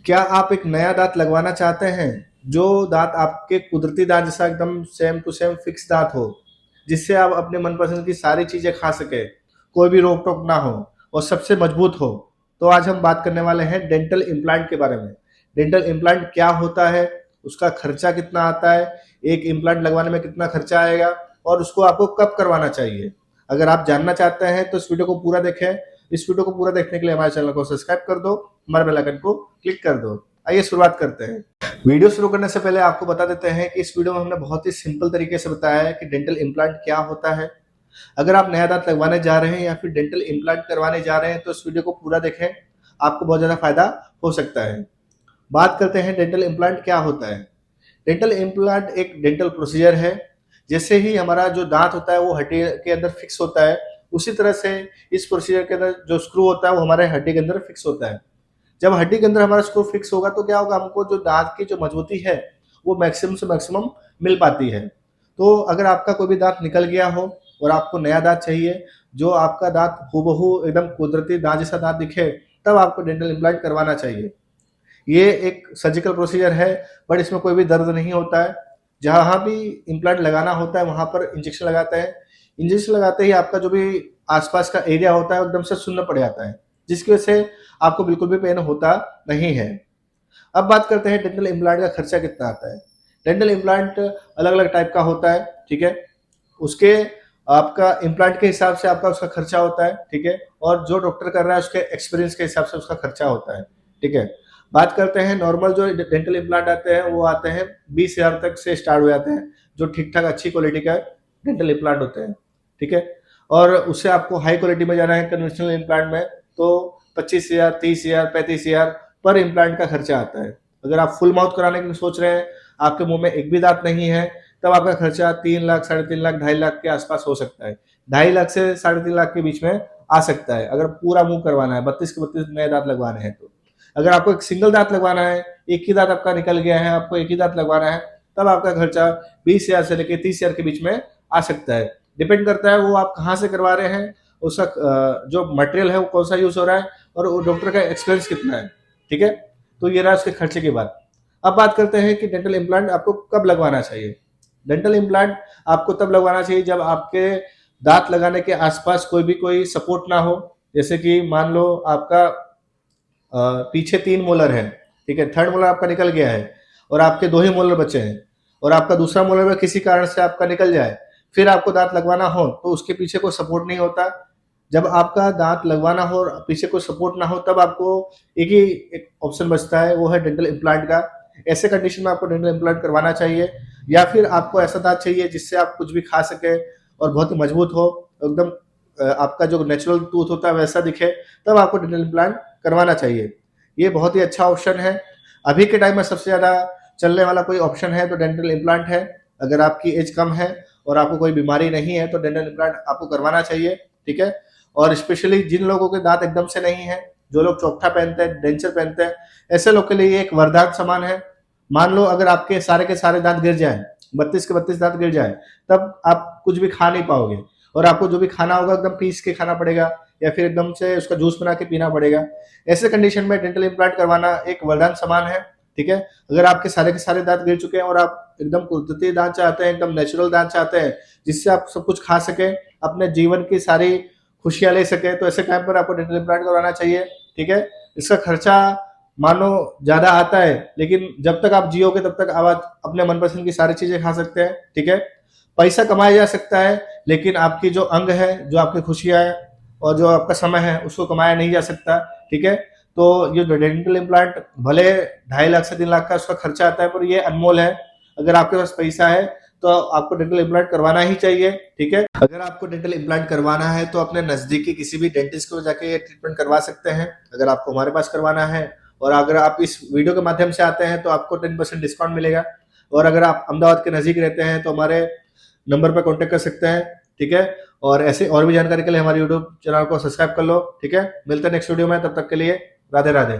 क्या आप एक नया दाँत लगवाना चाहते हैं, जो दाँत आपके कुदरती दाँत जैसा एकदम सेम टू सेम फिक्स दाँत हो, जिससे आप अपने मनपसंद की सारी चीज़ें खा सकें, कोई भी रोक-टोक ना हो और सबसे मजबूत हो? तो आज हम बात करने वाले हैं डेंटल इम्प्लांट के बारे में। डेंटल इम्प्लांट क्या होता है, उसका खर्चा कितना आता है, एक इम्प्लांट लगवाने में कितना खर्चा आएगा और उसको आपको कब करवाना चाहिए? अगर आप जानना चाहते हैं तो इस वीडियो को पूरा देखें। इस वीडियो को पूरा देखने के लिए हमारे चैनल को सब्सक्राइब कर दो, हमारे बेल आइकन को क्लिक कर दो। आइए शुरुआत करते हैं। वीडियो शुरू करने से पहले आपको बता देते हैं कि इस वीडियो में हमने बहुत ही सिंपल तरीके से बताया है कि डेंटल इम्प्लांट क्या होता है। अगर आप नया दांत लगवाने जा रहे हैं या फिर डेंटल इम्प्लांट करवाने जा रहे हैं तो इस वीडियो को पूरा देखें, आपको बहुत ज़्यादा फायदा हो सकता है। बात करते हैं डेंटल इम्प्लांट क्या होता है। डेंटल इम्प्लांट एक डेंटल प्रोसीजर है। जैसे ही हमारा जो दांत होता है वो हड्डी के अंदर फिक्स होता है, उसी तरह से इस प्रोसीजर के अंदर जो स्क्रू होता है वो हमारे हड्डी के अंदर फिक्स होता है। जब हड्डी के अंदर हमारा स्क्रू फिक्स होगा तो क्या होगा, हमको जो दांत की जो मजबूती है वो मैक्सिमम से मैक्सिमम मिल पाती है। तो अगर आपका कोई भी दांत निकल गया हो और आपको नया दांत चाहिए, जो आपका दांत हूबहू एकदम कुदरती दांत जैसा दांत दिखे, तब आपको डेंटल इम्प्लांट करवाना चाहिए। ये एक सर्जिकल प्रोसीजर है, बट इसमें कोई भी दर्द नहीं होता है। जहाँ भी इम्प्लांट लगाना होता है वहाँ पर इंजेक्शन लगाते हैं। इंजेक्शन लगाते ही आपका जो भी आसपास का एरिया होता है एकदम से सुन्न पड़ जाता है, जिसकी वजह से आपको बिल्कुल भी पेन होता नहीं है। अब बात करते हैं डेंटल इम्प्लांट का खर्चा कितना आता है। डेंटल इम्प्लांट अलग-अलग टाइप का होता है, ठीक है? उसके आपका इम्प्लांट के हिसाब से आपका उसका खर्चा होता है, ठीक है? और जो डॉक्टर कर रहा है उसके एक्सपीरियंस के हिसाब से उसका खर्चा होता है, ठीक है? बात करते हैं नॉर्मल जो डेंटल इम्प्लांट आते हैं, वो आते हैं 20,000 तक से स्टार्ट हो जाते हैं, जो ठीक-ठाक अच्छी क्वालिटी का डेंटल इम्प्लांट होते हैं, ठीक है? और उससे आपको हाई क्वालिटी में जाना है कन्वेंशनल इम्प्लांट में, तो 25,000, 30,000, 35,000 पर इम्प्लांट का खर्चा आता है। अगर आप फुल माउथ कराने की सोच रहे हैं, आपके मुँह में एक भी दाँत नहीं है, तब आपका खर्चा 3 लाख, साढ़े 3 लाख, ढाई लाख के आसपास हो सकता है। 2.5 लाख से साढ़े 3 लाख के बीच में आ सकता है, अगर पूरा मुँह करवाना है, 32 के 32 नए दाँत लगवाने हैं तो। अगर आपको एक सिंगल दाँत लगवाना है, एक ही दाँत आपका निकल गया है, आपको एक ही दाँत लगवाना है, तब आपका खर्चा 20,000 से लेके 30,000 के बीच में आ सकता है। डिपेंड करता है वो आप कहाँ से करवा रहे हैं, उसका जो मटेरियल है वो कौन-सा यूज़ हो रहा है और वो डॉक्टर का एक्सपीरियंस कितना है, ठीक है? तो ये रहा उसके खर्चे की बात। अब बात करते हैं कि डेंटल इम्प्लांट आपको कब लगवाना चाहिए। डेंटल इम्प्लांट आपको तब लगवाना चाहिए जब आपके दाँत लगाने के आस-पास कोई सपोर्ट ना हो। जैसे कि मान लो आपका पीछे 3 मोलर है, ठीक है? थर्ड मोलर आपका निकल गया है और आपके 2 ही मोलर बचे हैं और आपका दूसरा मोलर में किसी कारण से आपका निकल जाए, फिर आपको दाँत लगवाना हो, तो उसके पीछे कोई सपोर्ट नहीं होता। जब आपका दाँत लगवाना हो और पीछे कोई सपोर्ट ना हो, तब आपको एक ही एक ऑप्शन बचता है, वो है डेंटल इम्प्लांट का। ऐसे कंडीशन में आपको डेंटल इम्प्लांट करवाना चाहिए, या फिर आपको ऐसा दाँत चाहिए जिससे आप कुछ भी खा सकें और बहुत ही मजबूत हो, एकदम आपका जो नेचुरल टूथ होता है वैसा दिखे, तब आपको डेंटल इम्प्लांट करवाना चाहिए। ये बहुत ही अच्छा ऑप्शन है। अभी के टाइम में सबसे ज़्यादा चलने वाला कोई ऑप्शन है तो डेंटल इम्प्लांट है। अगर आपकी एज कम है और आपको कोई बीमारी नहीं है तो डेंटल इम्प्लांट आपको करवाना चाहिए, ठीक है? और स्पेशली जिन लोगों के दाँत एकदम से नहीं है, जो लोग चोखटा पहनते हैं, डेंचर पहनते हैं, ऐसे लोग के लिए ये एक वरदान समान है। मान लो अगर आपके सारे के सारे दाँत गिर जाएँ, 32 के 32 दाँत गिर जाएँ, तब आप कुछ भी खा नहीं पाओगे और आपको जो भी खाना होगा एकदम पीस के खाना पड़ेगा या फिर एकदम से उसका जूस बना के पीना पड़ेगा। ऐसे कंडीशन में डेंटल इम्प्लांट करवाना एक वरदान समान है, ठीक है? अगर आपके सारे के सारे दाँत गिर चुके हैं और आप एकदम कुदरती दाँत चाहते हैं, एकदम नेचुरल दाँत चाहते हैं, जिससे आप सब कुछ खा सकें, अपने जीवन की सारी खुशियाँ ले सकें, तो ऐसे टाइम पर आपको डेंटल इम्प्लांट करवाना चाहिए, ठीक है? इसका खर्चा मानो ज़्यादा आता है, लेकिन जब तक आप जियोगे तब तक आप अपने मनपसंद की सारी चीज़ें खा सकते हैं, ठीक है? पैसा कमाया जा सकता है, लेकिन आपकी जो अंग है, जो आपकी खुशियाँ हैं और जो आपका समय है, उसको कमाया नहीं जा सकता, ठीक है? तो ये जो डेंटल इम्प्लांट भले 2.5 लाख से 3 लाख का उसका खर्चा आता है, पर ये अनमोल है। अगर आपके पास पैसा है, तो आपको डेंटल इम्प्लांट करवाना ही चाहिए, ठीक है? अगर आपको डेंटल इम्प्लांट करवाना है, तो अपने नज़दीकी किसी भी डेंटिस्ट को जाके ये ट्रीटमेंट करवा सकते हैं। अगर आपको हमारे पास करवाना है और अगर आप इस वीडियो के माध्यम से आते हैं, तो आपको 10% डिस्काउंट मिलेगा और अगर आप अहमदाबाद के नज़दीक रहते हैं, तो हमारे नंबर पे कॉन्टैक्ट कर सकते हैं, ठीक है? और ऐसे और भी जानकारी के लिए हमारे यूट्यूब चैनल को सब्सक्राइब कर लो, ठीक है? मिलते हैं नेक्स्ट वीडियो में, तब तक के लिए राधे-राधे।